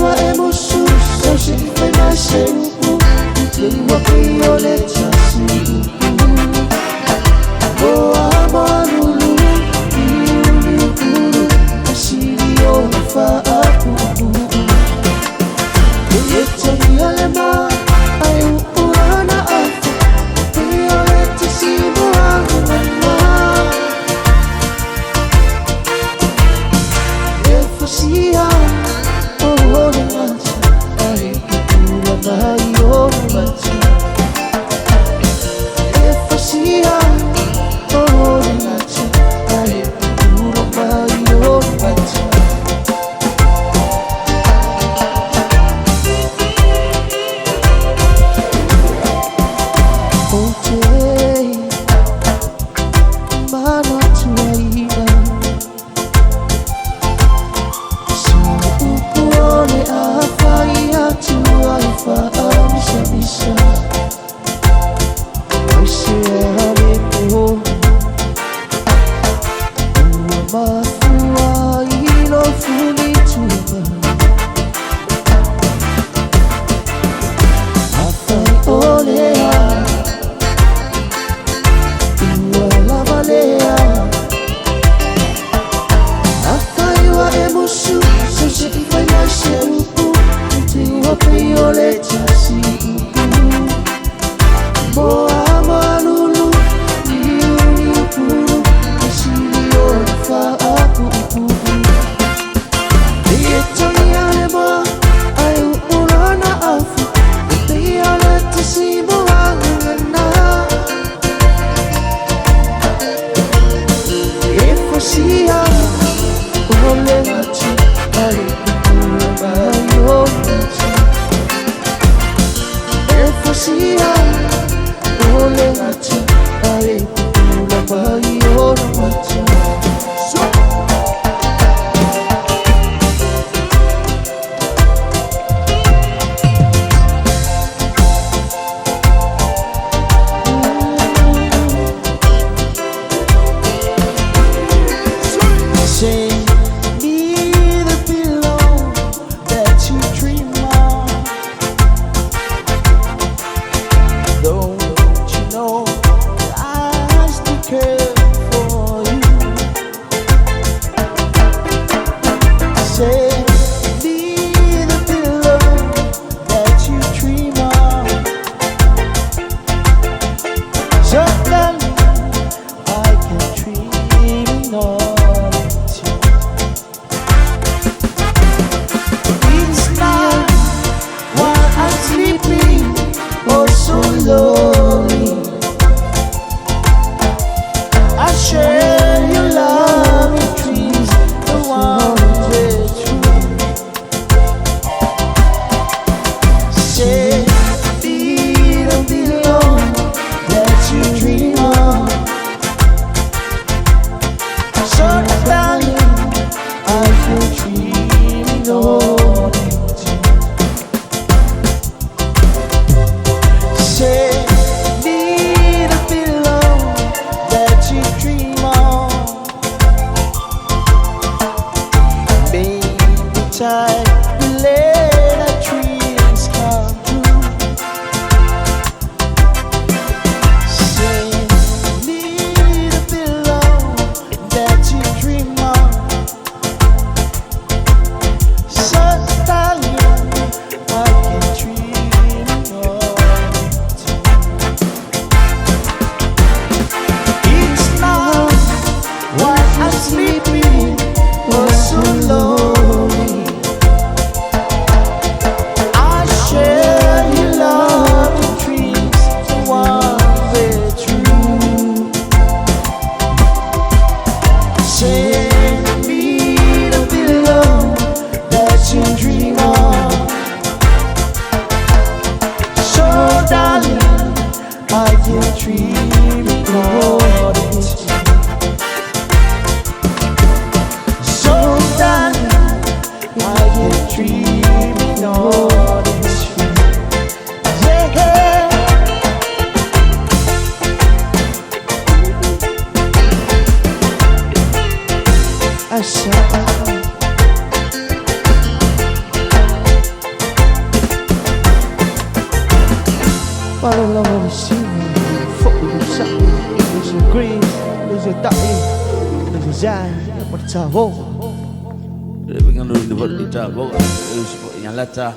wa emosu so she foi mais cheio tem wa piole chasi o amor Shio fa apu Yetani alema ayu urana afu Yoleti simu angana Efusia oh macha ayu urana yo macha Efusia oh macha ayu urana yo macha Violeta, sim. Follow along on the scene. Fuck with the shot. There's a green, there's a dying, there's a zan, apa cabo. Dia pengen dulu di tabok, yang Lata